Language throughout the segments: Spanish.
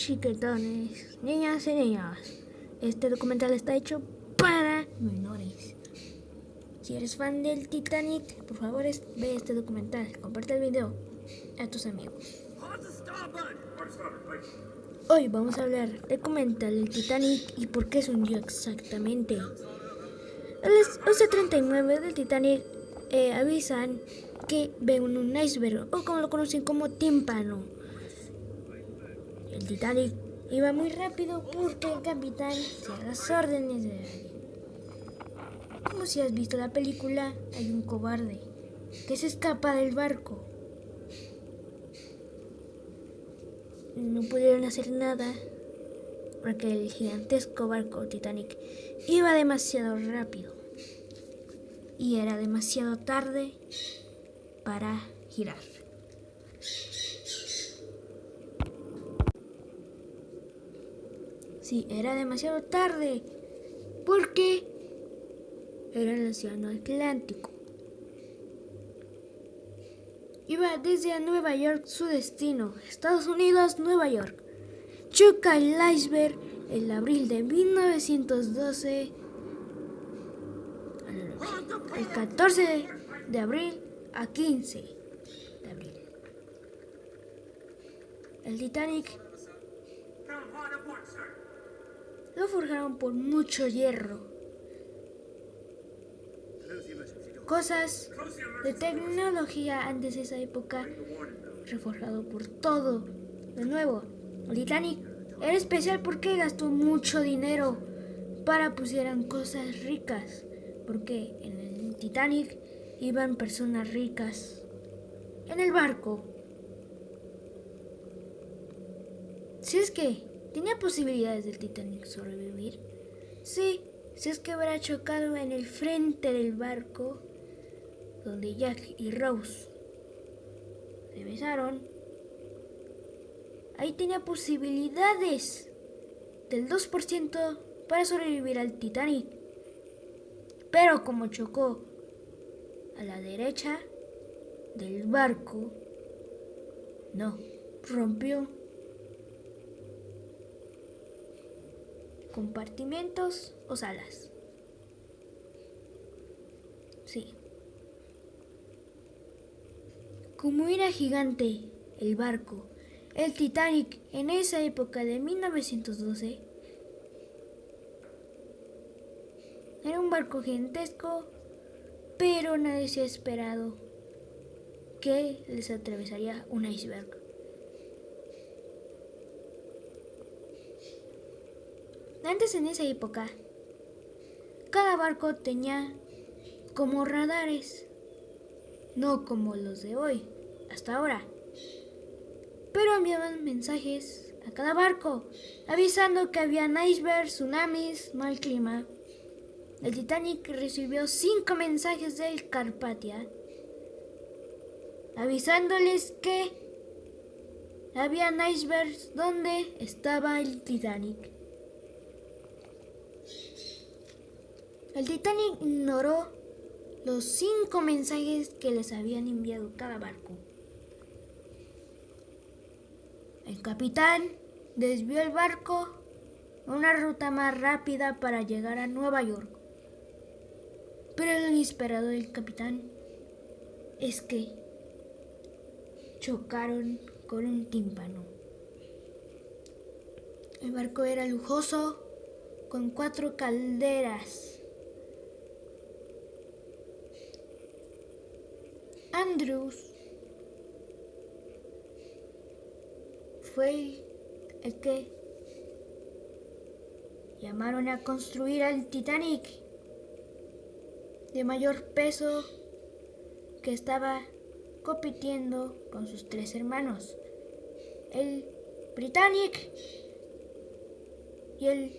chiquetones, niñas y niños. Este documental está hecho para menores. Si eres fan del Titanic, por favor ve este documental. Comparte el video a tus amigos. Hoy vamos a hablar del documental del Titanic y por qué se hundió exactamente. El 1139 del Titanic avisan que ven un iceberg, o como lo conocen como tímpano. El Titanic iba muy rápido porque el capitán hacía las órdenes de alguien. Como si has visto la película, hay un cobarde que se escapa del barco. No pudieron hacer nada porque el gigantesco barco Titanic iba demasiado rápido y era demasiado tarde para girar. Sí, era demasiado tarde porque era el océano Atlántico. Iba desde Nueva York su destino, Estados Unidos, Nueva York. Choca el iceberg en abril de 1912, el 14 de abril a 15 de abril. El Titanic lo forjaron por mucho hierro. Cosas de tecnología antes de esa época, reforjado por todo. De nuevo, el Titanic era especial porque gastó mucho dinero para pusieran cosas ricas, porque en el Titanic iban personas ricas en el barco. Si es que tenía posibilidades del Titanic sobrevivir, sí, si es que hubiera chocado en el frente del barco donde Jack y Rose se besaron, ahí tenía posibilidades del 2% para sobrevivir al Titanic. Pero como chocó a la derecha del barco, no, rompió compartimentos o salas. Sí. Como era gigante el barco, el Titanic en esa época de 1912, era un barco gigantesco, pero nadie se ha esperado que les atravesaría un iceberg. Antes, en esa época, cada barco tenía como radares, no como los de hoy, hasta ahora, pero enviaban mensajes a cada barco avisando que habían icebergs, tsunamis, mal clima. El Titanic recibió 5 mensajes del Carpathia avisándoles que habían icebergs donde estaba el Titanic. El Titanic ignoró los 5 mensajes que les habían enviado cada barco. El capitán desvió el barco a una ruta más rápida para llegar a Nueva York. Pero lo inesperado del capitán es que chocaron con un tímpano. El barco era lujoso, con 4 calderas. Andrews fue el que llamaron a construir al Titanic de mayor peso, que estaba compitiendo con sus 3 hermanos, el Britannic y el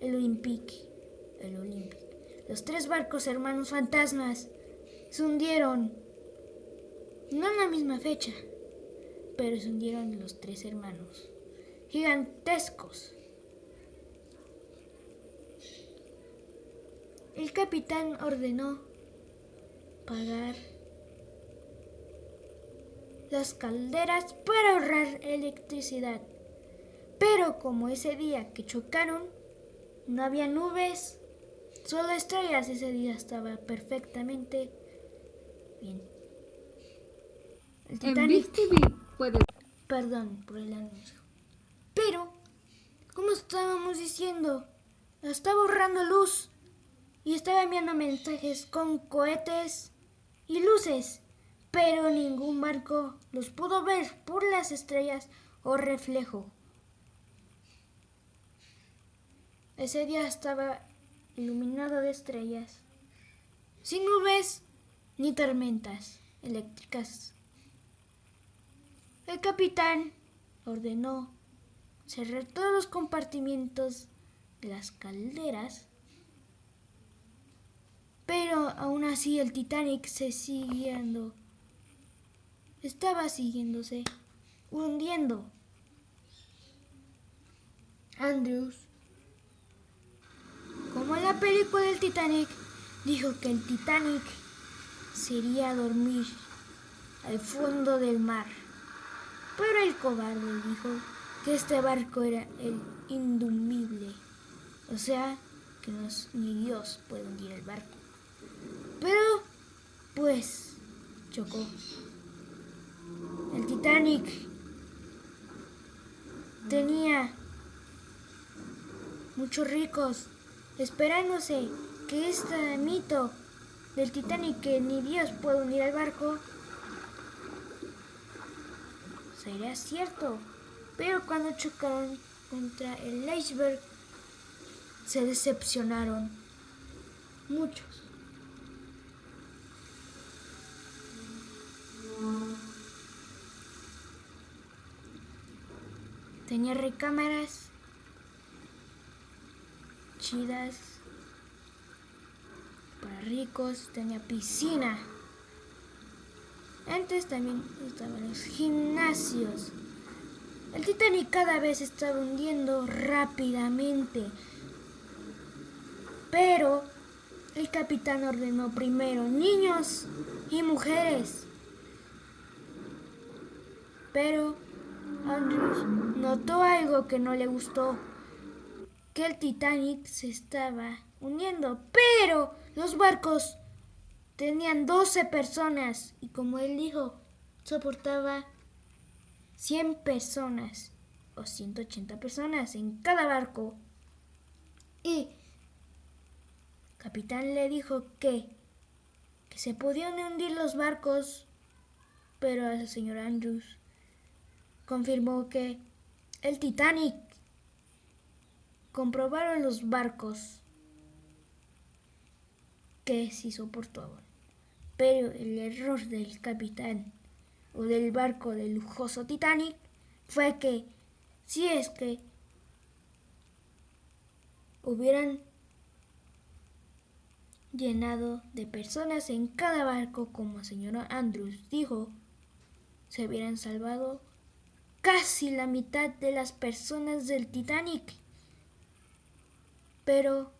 Olympic. Los 3 barcos hermanos fantasmas se hundieron, no en la misma fecha, pero se hundieron los 3 hermanos gigantescos. El capitán ordenó pagar las calderas para ahorrar electricidad, Pero como ese día que chocaron, no había nubes, solo estrellas, ese día estaba perfectamente bien. El En Titanic, VIX TV puedes. perdón por el anuncio. Pero, como estábamos diciendo, estaba ahorrando luz y estaba enviando mensajes con cohetes y luces, pero ningún barco los pudo ver por las estrellas o reflejo. Ese día estaba iluminado de estrellas, sin nubes ni tormentas eléctricas. El capitán ordenó cerrar todos los compartimientos de las calderas, pero aún así el Titanic estaba siguiéndose, hundiendo. Andrews, como en la película del Titanic, dijo que el Titanic se iría a dormir al fondo del mar. Pero el cobarde dijo que este barco era el indumible, o sea, que ni Dios puede hundir el barco. Pero, pues, chocó. El Titanic tenía muchos ricos esperándose que este mito del Titanic, que ni Dios puede hundir el barco, sería cierto. Pero cuando chocaron contra el iceberg, se decepcionaron muchos. Tenía recámaras chidas para ricos, tenía piscina. Antes también estaban los gimnasios. El Titanic cada vez se estaba hundiendo rápidamente, pero el capitán ordenó primero niños y mujeres. Pero Andrews notó algo que no le gustó, que el Titanic se estaba hundiendo, pero los barcos tenían 12 personas y, como él dijo, soportaba 100 personas o 180 personas en cada barco. Y el capitán le dijo que se podían hundir los barcos, pero el señor Andrews confirmó que el Titanic, comprobaron los barcos que sí soportaban. Pero el error del capitán o del barco del lujoso Titanic fue que, si es que hubieran llenado de personas en cada barco, como el señor Andrews dijo, se hubieran salvado casi la mitad de las personas del Titanic. Pero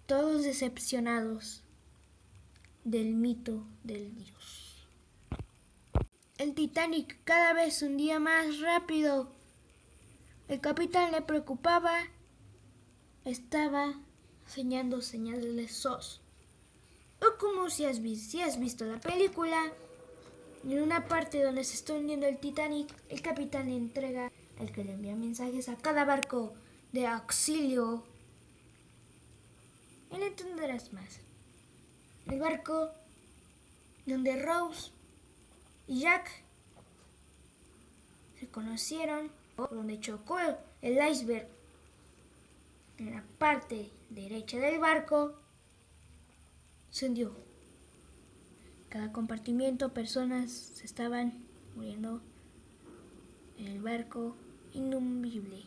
todos decepcionados del mito del Dios. El Titanic cada vez se hundía más rápido. El capitán le preocupaba. Estaba enseñando señales de SOS. O como si has visto la película, en una parte donde se está hundiendo el Titanic, el capitán le entrega al que le envía mensajes a cada barco de auxilio. Y le entenderás más. El barco donde Rose y Jack se conocieron, donde chocó el iceberg en la parte derecha del barco, se hundió. Cada compartimiento, personas se estaban muriendo en el barco inundible.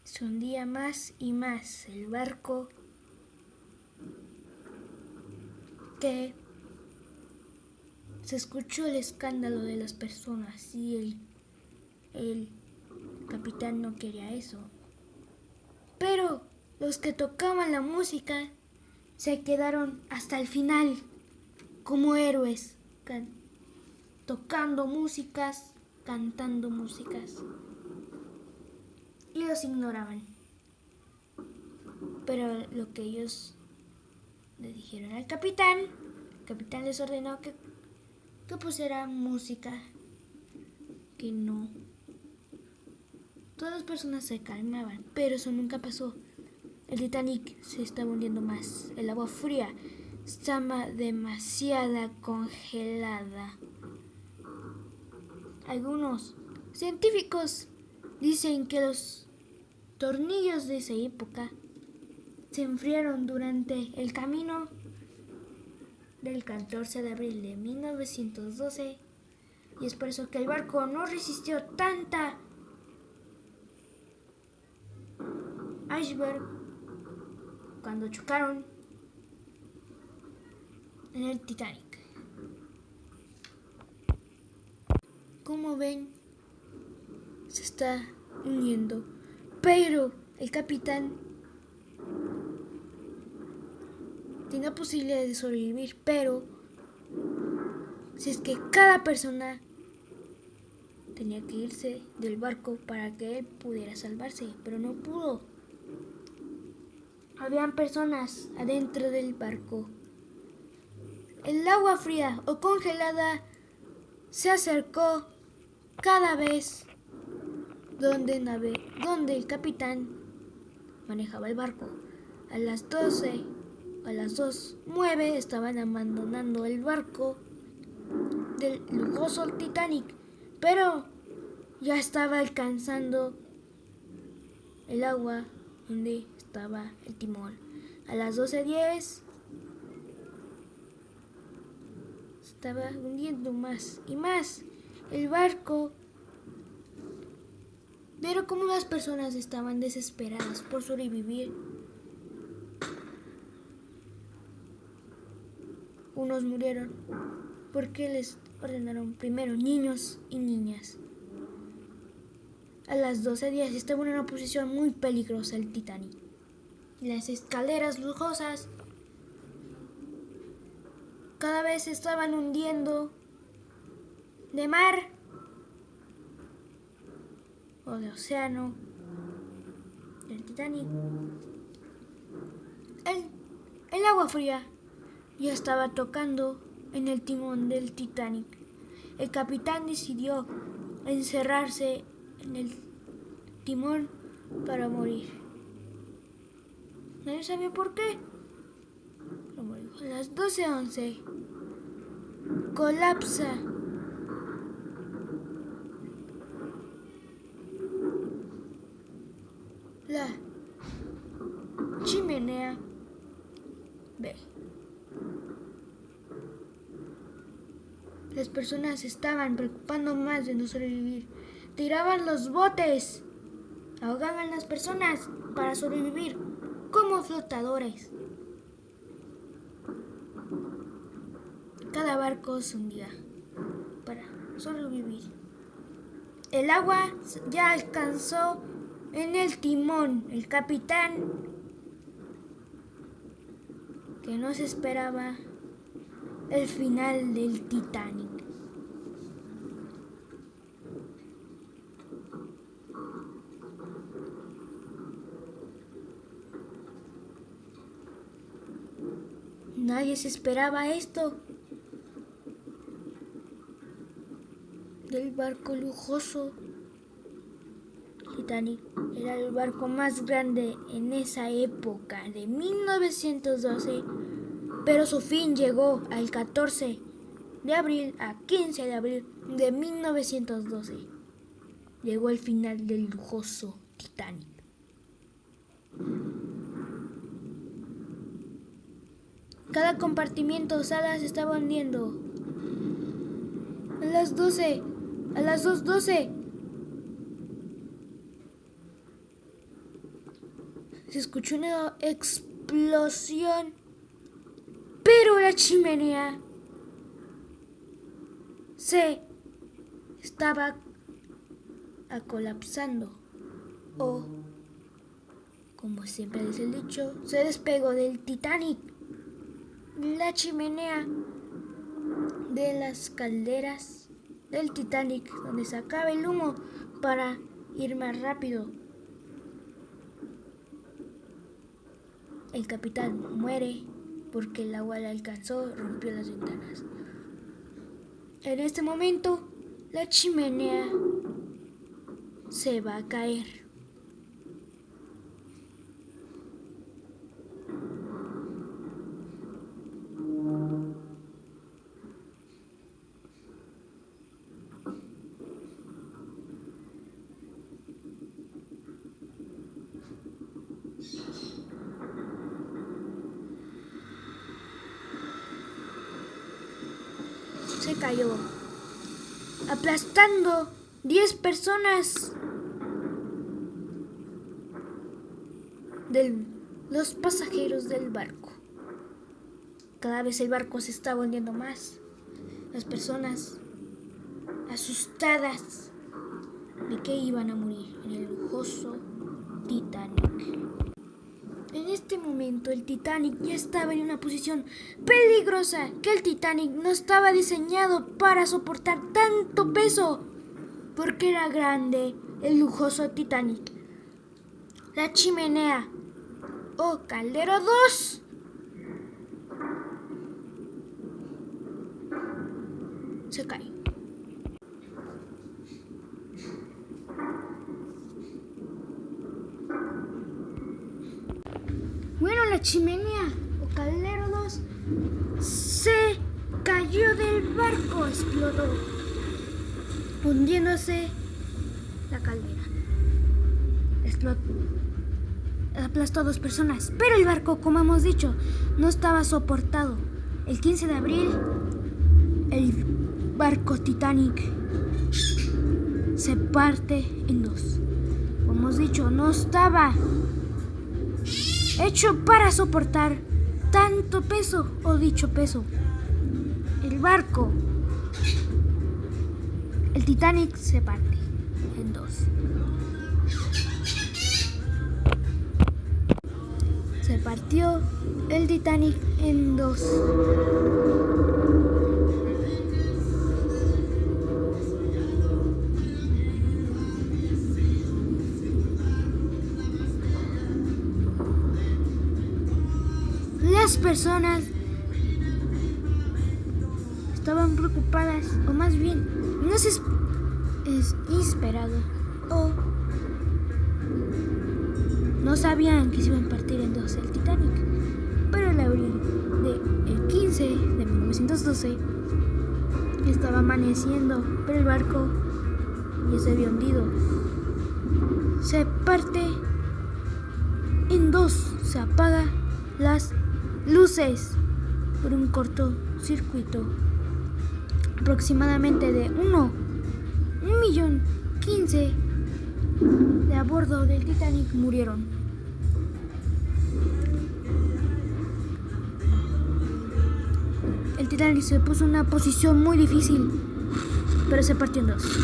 Se hundía más y más el barco, que se escuchó el escándalo de las personas y el capitán no quería eso. Pero los que tocaban la música se quedaron hasta el final como héroes. tocando músicas, cantando músicas, y los ignoraban. Pero lo que ellos le dijeron al capitán, el capitán les ordenó que pusiera música, que no. Todas las personas se calmaban, pero eso nunca pasó. El Titanic se estaba hundiendo más. El agua fría estaba demasiado congelada. Algunos científicos dicen que los tornillos de esa época se enfriaron durante el camino del 14 de abril de 1912 y es por eso que el barco no resistió tanta iceberg cuando chocaron en el Titanic. Como ven, se está hundiendo, pero el capitán tenía posibilidad de sobrevivir, pero si es que cada persona tenía que irse del barco para que él pudiera salvarse, pero no pudo. Habían personas adentro del barco. El agua fría o congelada se acercó cada vez donde el capitán manejaba el barco. A las 12, a las 2:09 estaban abandonando el barco del lujoso Titanic, pero ya estaba alcanzando el agua donde estaba el timón. A las 12:10 estaba hundiendo más y más el barco, pero como las personas estaban desesperadas por sobrevivir, unos murieron porque les ordenaron primero niños y niñas. A las 12:10 estaba en una posición muy peligrosa el Titanic. Las escaleras lujosas cada vez se estaban hundiendo de mar o de océano. El Titanic, el agua fría ya estaba tocando en el timón del Titanic. El capitán decidió encerrarse en el timón para morir. Nadie sabía por qué. Pero murió. A las 12:11 colapsa la chimenea B. Las personas se estaban preocupando más de no sobrevivir. Tiraban los botes, ahogaban las personas para sobrevivir como flotadores. Cada barco se hundía para sobrevivir. El agua ya alcanzó en el timón. El capitán, que no se esperaba el final del Titanic. Nadie se esperaba esto del barco lujoso. Titanic era el barco más grande en esa época de 1912, pero su fin llegó al 14 de abril a 15 de abril de 1912. Llegó el final del lujoso Titanic. Cada compartimiento sala se estaba hundiendo. A las 12, a las 2:12 se escuchó una explosión, pero la chimenea se estaba colapsando, o como siempre dice el dicho, se despegó del Titanic. La chimenea de las calderas del Titanic, donde sacaba el humo para ir más rápido. El capitán muere porque el agua le alcanzó, rompió las ventanas. En este momento, la chimenea se va a caer. Se cayó, aplastando 10 personas de los pasajeros del barco. Cada vez el barco se está hundiendo más. Las personas asustadas de que iban a morir en el lujoso Titanic. En este momento el Titanic ya estaba en una posición peligrosa, que el Titanic no estaba diseñado para soportar tanto peso, porque era grande el lujoso Titanic. La chimenea o caldero 2 se cae. Bueno, la chimenea o caldero 2 se cayó del barco, explotó, hundiéndose la caldera. Aplastó a 2 personas, pero el barco, como hemos dicho, no estaba soportado. El 15 de abril, el barco Titanic se parte en 2. Como hemos dicho, no estaba hecho para soportar tanto peso, o dicho peso. El barco, el Titanic, se parte en 2. Se partió el Titanic en 2. Las personas estaban preocupadas, o más bien, no se esperado, o no sabían que se iban a partir en 2 el Titanic. Pero el abril del 15 de 1912 estaba amaneciendo, pero el barco ya se había hundido. Se parte en 2, se apaga las luces por un cortocircuito. Aproximadamente de 1.015.000 de a bordo del Titanic murieron. El Titanic se puso en una posición muy difícil, pero se partió en 2.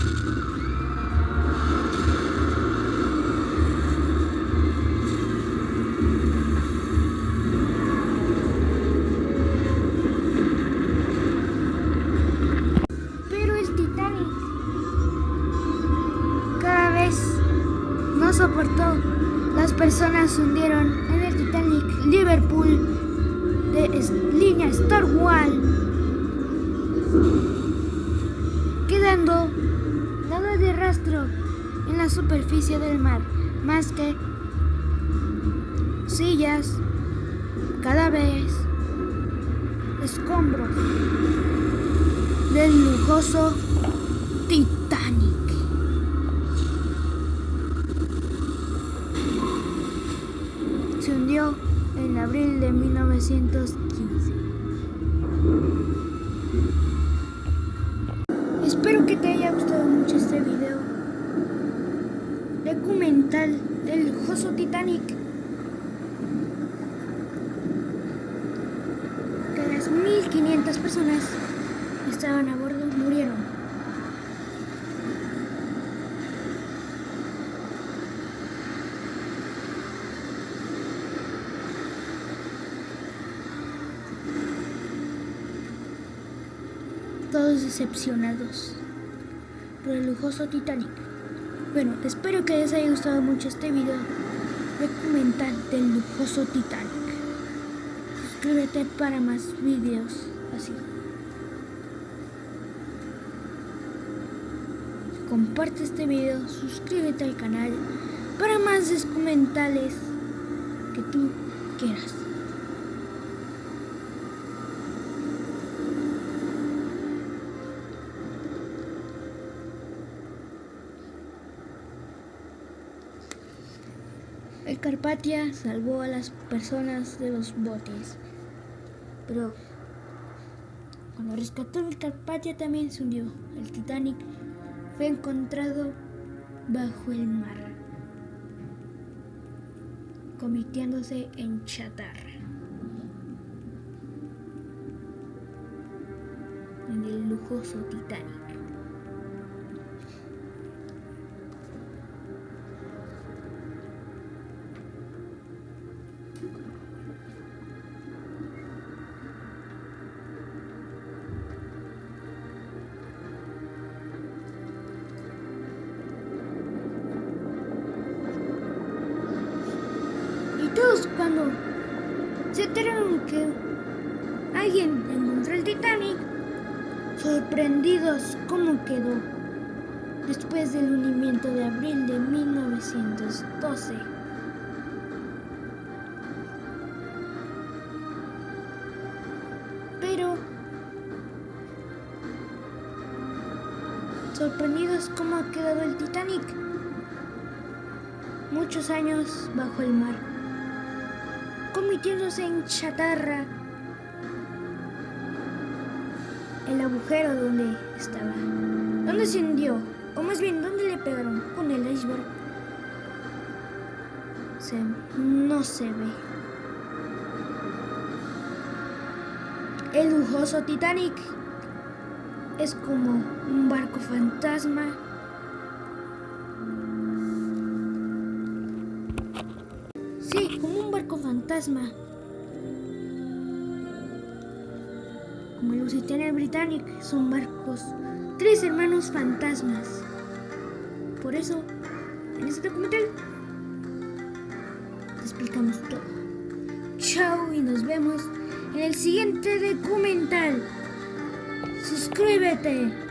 No soportó. Las personas se hundieron en el Titanic Liverpool de línea Stonewall, quedando nada de rastro en la superficie del mar, más que sillas, cadáveres, escombros del lujoso Titanic. Se hundió en abril de 1915. Espero que te haya gustado mucho este video documental del lujoso Titanic. Que las 1.500 personas que estaban a bordo murieron. Todos decepcionados. por el lujoso Titanic. Bueno, espero que les haya gustado mucho este video documental del lujoso Titanic. Suscríbete para más videos así. Comparte este video, suscríbete al canal para más documentales que tú quieras. El Carpathia salvó a las personas de los botes, pero cuando rescató el Carpathia también se hundió. El Titanic fue encontrado bajo el mar, convirtiéndose en chatarra en el lujoso Titanic. Todos cuando se enteraron que alguien encontró el Titanic, sorprendidos cómo quedó después del hundimiento de abril de 1912. Pero sorprendidos cómo ha quedado el Titanic, muchos años bajo el mar, convirtiéndose en chatarra el agujero donde estaba, donde se hundió, o más bien donde le pegaron con el iceberg, no se ve. El lujoso Titanic es como un barco fantasma como un barco fantasma, como el Lusitania y el Britannic son barcos, 3 hermanos fantasmas. Por eso, en este documental te explicamos todo. Chao y nos vemos en el siguiente documental. Suscríbete.